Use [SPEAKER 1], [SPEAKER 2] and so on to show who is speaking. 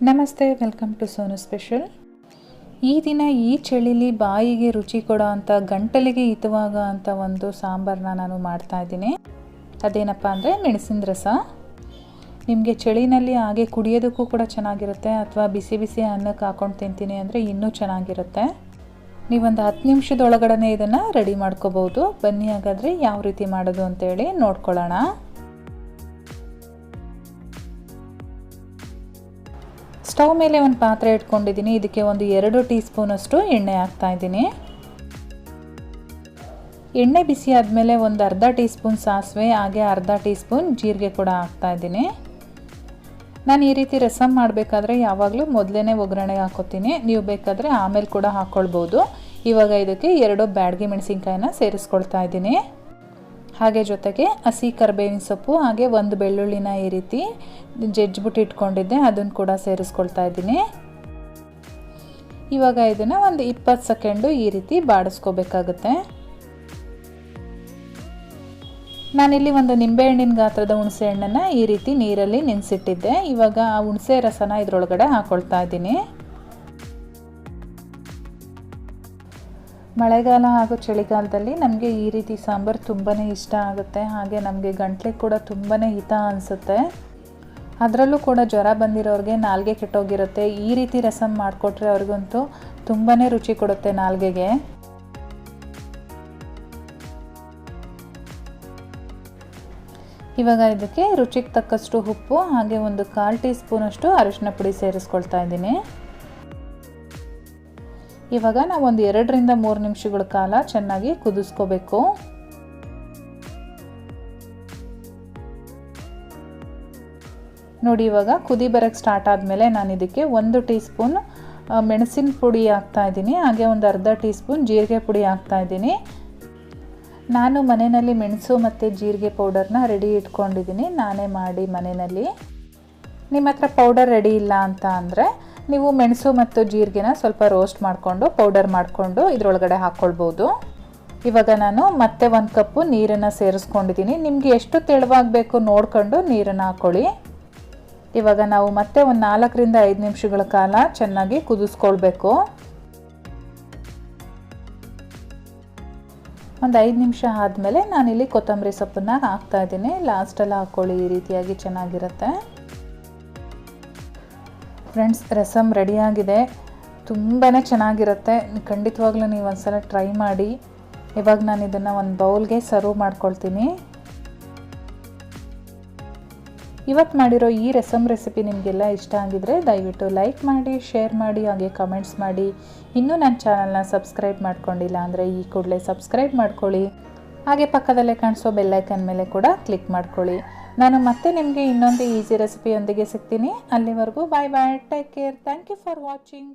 [SPEAKER 1] ನಮಸ್ತೆ, welcome to Sonu special. ಈ ದಿನ ಈ ಚಳಿಲಿ ಬಾಯಿಗೆ ರುಚಿ ಕೊಡೋ ಅಂಥ ಗಂಟಲಿಗೆ ಹಿತವಾಗ ಅಂಥ ಒಂದು ಸಾಂಬಾರನ್ನ ನಾನು ಮಾಡ್ತಾಯಿದ್ದೀನಿ. ಅದೇನಪ್ಪ ಅಂದರೆ ಮೆಣಸಿನ ರಸ. ನಿಮಗೆ ಚಳಿನಲ್ಲಿ ಹಾಗೆ ಕುಡಿಯೋದಕ್ಕೂ ಕೂಡ ಚೆನ್ನಾಗಿರುತ್ತೆ, ಅಥವಾ ಬಿಸಿ ಬಿಸಿ ಅನ್ನಕ್ಕೆ ಹಾಕ್ಕೊಂಡು ತಿಂತೀನಿ ಅಂದರೆ ಇನ್ನೂ ಚೆನ್ನಾಗಿರುತ್ತೆ. ನೀವೊಂದು 10 ನಿಮಿಷದೊಳಗಡೆ ಇದನ್ನು ರೆಡಿ ಮಾಡ್ಕೋಬೋದು. ಬನ್ನಿ ಹಾಗಾದರೆ ಯಾವ ರೀತಿ ಮಾಡೋದು ಅಂತೇಳಿ ನೋಡ್ಕೊಳ್ಳೋಣ. ಸ್ಟವ್ ಮೇಲೆ ಒಂದು ಪಾತ್ರೆ ಇಟ್ಕೊಂಡಿದ್ದೀನಿ. ಇದಕ್ಕೆ ಒಂದು 2 ಟೀ ಸ್ಪೂನಷ್ಟು ಎಣ್ಣೆ ಹಾಕ್ತಾಯಿದ್ದೀನಿ. ಎಣ್ಣೆ ಬಿಸಿ ಆದಮೇಲೆ ಒಂದು ಅರ್ಧ ಟೀ ಸ್ಪೂನ್ ಸಾಸಿವೆ, ಹಾಗೆ ಅರ್ಧ ಟೀ ಸ್ಪೂನ್ ಜೀರಿಗೆ ಕೂಡ ಹಾಕ್ತಾಯಿದ್ದೀನಿ. ನಾನು ಈ ರೀತಿ ರಸಮ್ ಮಾಡಬೇಕಾದ್ರೆ ಯಾವಾಗಲೂ ಮೊದಲೇ ಒಗ್ಗರಣೆಗೆ ಹಾಕೋತೀನಿ. ನೀವು ಬೇಕಾದರೆ ಆಮೇಲೆ ಕೂಡ ಹಾಕ್ಕೊಳ್ಬೋದು. ಇವಾಗ ಇದಕ್ಕೆ 2 ಬ್ಯಾಡಗಿ ಮೆಣಸಿನ್ಕಾಯಿನ ಸೇರಿಸ್ಕೊಳ್ತಾ ಇದ್ದೀನಿ. ಹಾಗೆ ಜೊತೆಗೆ ಹಸಿ ಕರಿಬೇವಿನ ಸೊಪ್ಪು, ಹಾಗೆ ಒಂದು ಬೆಳ್ಳುಳ್ಳಿನ ಈ ರೀತಿ ಜಜ್ಜಿಬಿಟ್ಟು ಇಟ್ಕೊಂಡಿದ್ದೆ, ಅದನ್ನು ಕೂಡ ಸೇರಿಸ್ಕೊಳ್ತಾ ಇದ್ದೀನಿ. ಇವಾಗ ಇದನ್ನು ಒಂದು 20 ಸೆಕೆಂಡು ಈ ರೀತಿ ಬಾಡಿಸ್ಕೋಬೇಕಾಗುತ್ತೆ. ನಾನಿಲ್ಲಿ ಒಂದು ನಿಂಬೆಹಣ್ಣಿನ ಗಾತ್ರದ ಹುಣಸೆ ಹಣ್ಣನ್ನು ಈ ರೀತಿ ನೀರಲ್ಲಿ ನೆನೆಸಿಟ್ಟಿದ್ದೆ. ಇವಾಗ ಆ ಹುಣಸೆ ರಸನ ಇದರೊಳಗಡೆ ಹಾಕ್ಕೊಳ್ತಾ ಇದ್ದೀನಿ. ಮಳೆಗಾಲ ಹಾಗೂ ಚಳಿಗಾಲದಲ್ಲಿ ನಮಗೆ ಈ ರೀತಿ ಸಾಂಬಾರು ತುಂಬಾ ಇಷ್ಟ ಆಗುತ್ತೆ. ಹಾಗೆ ನಮಗೆ ಗಂಟ್ಲಿಗೆ ಕೂಡ ತುಂಬಾ ಹಿತ ಅನಿಸುತ್ತೆ. ಅದರಲ್ಲೂ ಕೂಡ ಜ್ವರ ಬಂದಿರೋರಿಗೆ, ನಾಲಿಗೆ ಕೆಟ್ಟೋಗಿರುತ್ತೆ, ಈ ರೀತಿ ರಸಮ್ ಮಾಡಿಕೊಟ್ರೆ ಅವ್ರಿಗಂತೂ ತುಂಬಾ ರುಚಿ ಕೊಡುತ್ತೆ ನಾಲಿಗೆಗೆ. ಇವಾಗ ಇದಕ್ಕೆ ರುಚಿಗೆ ತಕ್ಕಷ್ಟು ಉಪ್ಪು, ಹಾಗೆ ಒಂದು 1/4 ಟೀ ಸ್ಪೂನಷ್ಟು ಅರಿಶಿನ ಪುಡಿ ಸೇರಿಸ್ಕೊಳ್ತಾ ಇದ್ದೀನಿ. ಇವಾಗ ನಾವು ಒಂದು 2 ರಿಂದ 3 ನಿಮಿಷಗಳ ಕಾಲ ಚೆನ್ನಾಗಿ ಕುದಿಸ್ಕೋಬೇಕು. ನೋಡಿ, ಇವಾಗ ಕುದಿ ಬರೋಕ್ಕೆ ಸ್ಟಾರ್ಟ್ ಆದಮೇಲೆ ನಾನು ಇದಕ್ಕೆ 1 ಟೀ ಸ್ಪೂನ್ ಮೆಣಸಿನ ಪುಡಿ ಹಾಕ್ತಾ ಇದ್ದೀನಿ. ಹಾಗೆ ಒಂದು ಅರ್ಧ ಟೀ ಸ್ಪೂನ್ ಜೀರಿಗೆ ಪುಡಿ ಹಾಕ್ತಾ ಇದ್ದೀನಿ. ನಾನು ಮನೆಯಲ್ಲಿ ಮೆಣಸು ಮತ್ತು ಜೀರಿಗೆ ಪೌಡರ್ನ ರೆಡಿ ಇಟ್ಕೊಂಡಿದ್ದೀನಿ, ನಾನೇ ಮಾಡಿ ಮನೆಯಲ್ಲಿ. ನಿಮ್ಮ ಹತ್ರ ಪೌಡರ್ ರೆಡಿ ಇಲ್ಲ ಅಂತ ಅಂದರೆ ನೀವು ಮೆಣಸು ಮತ್ತು ಜೀರಿಗೆನ ಸ್ವಲ್ಪ ರೋಸ್ಟ್ ಮಾಡಿಕೊಂಡು ಪೌಡರ್ ಮಾಡಿಕೊಂಡು ಇದರೊಳಗಡೆ ಹಾಕ್ಕೊಳ್ಬೋದು. ಇವಾಗ ನಾನು ಮತ್ತೆ 1 ಕಪ್ಪು ನೀರನ್ನು ಸೇರಿಸ್ಕೊಂಡಿದ್ದೀನಿ. ನಿಮಗೆ ಎಷ್ಟು ತೆಳುವಾಗಬೇಕು ನೋಡ್ಕೊಂಡು ನೀರನ್ನು ಹಾಕ್ಕೊಳ್ಳಿ. ಇವಾಗ ನಾವು ಮತ್ತೆ ಒಂದು 4 ರಿಂದ 5 ನಿಮಿಷಗಳ ಕಾಲ ಚೆನ್ನಾಗಿ ಕುದಿಸ್ಕೊಳ್ಬೇಕು. ಒಂದು 5 ನಿಮಿಷ ಆದಮೇಲೆ ನಾನಿಲ್ಲಿ ಕೊತ್ತಂಬರಿ ಸೊಪ್ಪನ್ನು ಹಾಕ್ತಾಯಿದ್ದೀನಿ. ಲಾಸ್ಟಲ್ಲಿ ಹಾಕ್ಕೊಳ್ಳಿ, ಈ ರೀತಿಯಾಗಿ ಚೆನ್ನಾಗಿರುತ್ತೆ. ಫ್ರೆಂಡ್ಸ್, ರಸಮ್ ರೆಡಿಯಾಗಿದೆ. ತುಂಬಾ ಚೆನ್ನಾಗಿರುತ್ತೆ. ಖಂಡಿತವಾಗ್ಲೂ ನೀವು ಒಂದ್ಸಲ ಟ್ರೈ ಮಾಡಿ. ಇವಾಗ ನಾನು ಇದನ್ನು ಒಂದು ಬೌಲ್ಗೆ ಸರ್ವ್ ಮಾಡ್ಕೊಳ್ತೀನಿ. ಇವತ್ತು ಮಾಡಿರೋ ಈ ರಸಮ್ ರೆಸಿಪಿ ನಿಮಗೆಲ್ಲ ಇಷ್ಟ ಆಗಿದ್ರೆ ದಯವಿಟ್ಟು ಲೈಕ್ ಮಾಡಿ, ಶೇರ್ ಮಾಡಿ, ಹಾಗೆ ಕಮೆಂಟ್ಸ್ ಮಾಡಿ. ಇನ್ನೂ ನನ್ನ ಚಾನಲ್ನ ಸಬ್ಸ್ಕ್ರೈಬ್ ಮಾಡ್ಕೊಂಡಿಲ್ಲ ಅಂದರೆ ಈ ಕೂಡಲೇ ಸಬ್ಸ್ಕ್ರೈಬ್ ಮಾಡ್ಕೊಳ್ಳಿ. ಹಾಗೆ ಪಕ್ಕದಲ್ಲೇ ಕಾಣಿಸೋ ಬೆಲ್ಲೈಕನ್ ಮೇಲೆ ಕೂಡ ಕ್ಲಿಕ್ ಮಾಡ್ಕೊಳ್ಳಿ. ನಾನು ಮತ್ತೆ ನಿಮಗೆ ಇನ್ನೊಂದು ಈಸಿ ರೆಸಿಪಿಯೊಂದಿಗೆ ಸಿಗ್ತೀನಿ. ಅಲ್ಲಿವರೆಗೂ bye bye, take care, thank you for watching.